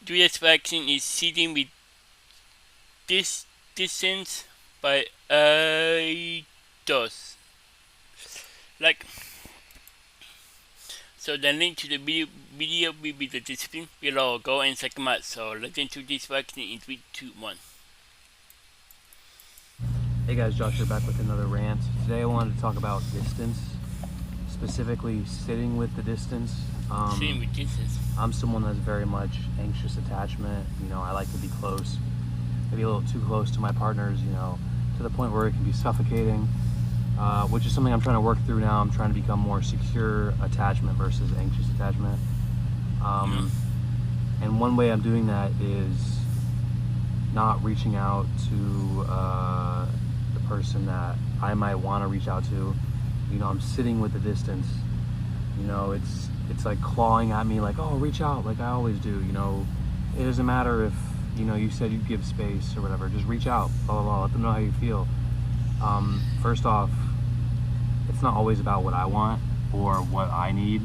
dissatisfaction is sitting with this distance by does. Like, so the link to the video will be the description below. Go and check them out. So let's into this vaccine in 3, 2, 1. Hey guys, Josh here back with another rant. Today I wanted to talk about distance, specifically sitting with the distance. Sitting with distance. I'm someone that's very much anxious attachment. I like to be close, maybe a little too close to my partners, to the point where it can be suffocating, which is something I'm trying to work through now. I'm trying to become more secure attachment versus anxious attachment. And one way I'm doing that is not reaching out to the person that I might want to reach out to. I'm sitting with the distance. It's like clawing at me, like, oh, reach out, like I always do. It doesn't matter if you said you'd give space or whatever. Just reach out, blah blah blah. Let them know how you feel. First off, it's not always about what I want or what I need.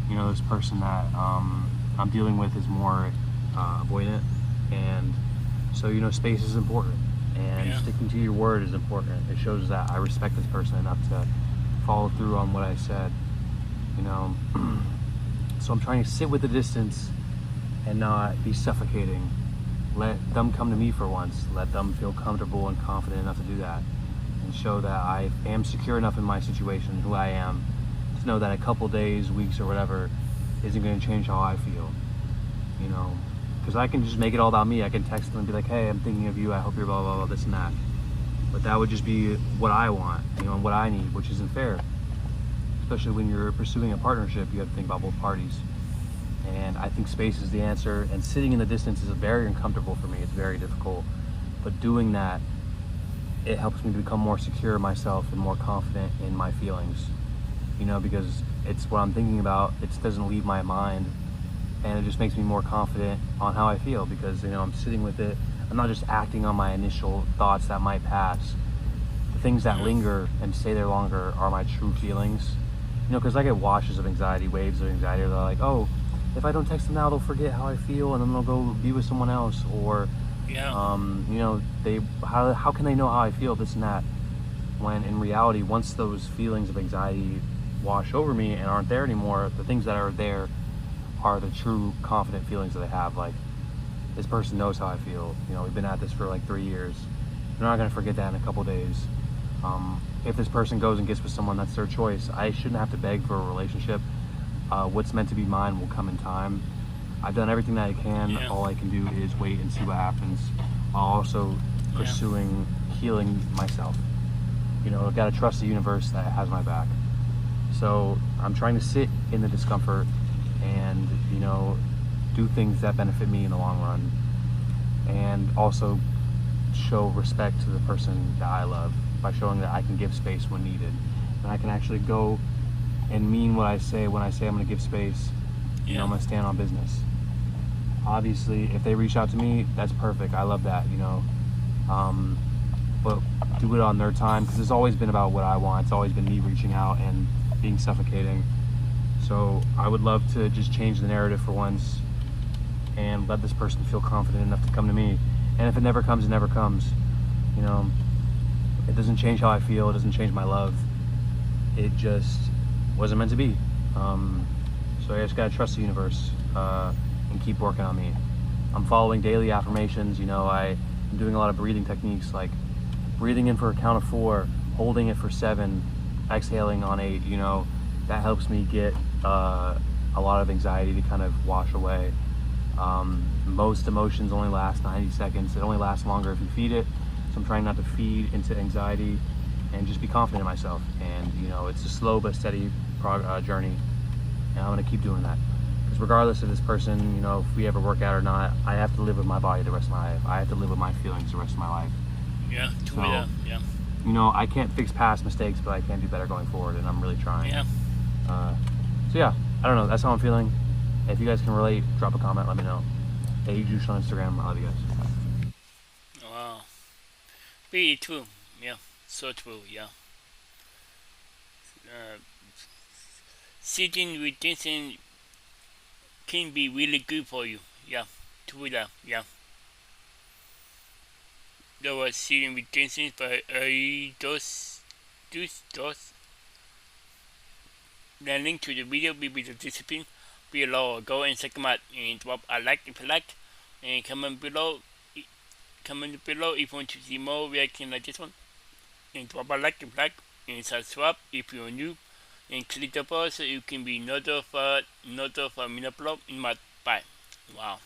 This person that I'm dealing with is more avoidant, and so space is important, and sticking to your word is important. It shows that I respect this person enough to follow through on what I said. So I'm trying to sit with the distance and not be suffocating. Let them come to me for once. Let them feel comfortable and confident enough to do that, and show that I am secure enough in my situation, who I am, to know that a couple days, weeks, or whatever isn't going to change how I feel. Because I can just make it all about me. I can text them and be like, hey, I'm thinking of you, I hope you're blah blah blah, this and that. But that would just be what I want, and what I need, which isn't fair. Especially when you're pursuing a partnership, you have to think about both parties. And I think space is the answer, and sitting in the distance is very uncomfortable for me. It's very difficult. But doing that, it helps me to become more secure in myself and more confident in my feelings. Because it's what I'm thinking about. It doesn't leave my mind, and it just makes me more confident on how I feel, because I'm sitting with it. I'm not just acting on my initial thoughts that might pass. The things that linger and stay there longer are my true feelings. Because I get washes of anxiety, waves of anxiety. They're like, oh, if I don't text them now, they'll forget how I feel, and then they'll go be with someone else. Or, how can they know how I feel, this and that. When in reality, once those feelings of anxiety wash over me and aren't there anymore, the things that are there are the true confident feelings that I have. Like, this person knows how I feel. We've been at this for like 3 years. They're not going to forget that in a couple days. If this person goes and gets with someone, that's their choice. I shouldn't have to beg for a relationship. What's meant to be mine will come in time. I've done everything that I can. Yeah. All I can do is wait and see what happens, while also pursuing healing myself. I've got to trust the universe that has my back. So I'm trying to sit in the discomfort and do things that benefit me in the long run, and also show respect to the person that I love by showing that I can give space when needed, and I can actually go and mean what I say when I say I'm going to give space. I'm going to stand on business. Obviously, if they reach out to me, that's perfect. I love that. But do it on their time, because it's always been about what I want. It's always been me reaching out and being suffocating. So I would love to just change the narrative for once and let this person feel confident enough to come to me. And if it never comes, it never comes. It doesn't change how I feel. It doesn't change my love. It just wasn't meant to be. So I just gotta trust the universe and keep working on me. I'm following daily affirmations. I'm doing a lot of breathing techniques, like breathing in for a count of 4, holding it for 7, exhaling on 8. That helps me get a lot of anxiety to kind of wash away. Most emotions only last 90 seconds. It only lasts longer if you feed it. So I'm trying not to feed into anxiety and just be confident in myself. And it's a slow but steady journey, and I'm gonna keep doing that. Because regardless of this person, if we ever work out or not, I have to live with my body the rest of my life. I have to live with my feelings the rest of my life. Yeah, So, yeah. I can't fix past mistakes, but I can do better going forward, and I'm really trying. So yeah, I don't know. That's how I'm feeling. If you guys can relate, drop a comment. Let me know. Hey, Juice on Instagram. I love you guys. Wow. Very true. Yeah. So true. Yeah. Uh, Sitting with distance can be really good for you. Yeah. Twitter, yeah. There was seeing vacations for those. The link to the video will be the description below. Go and check them out and drop a like if you like. And comment below if you want to see more reaction like this one. And drop a like if you like. And subscribe if you're new. And click the bell so you can be notified when I upload in my bye. Wow.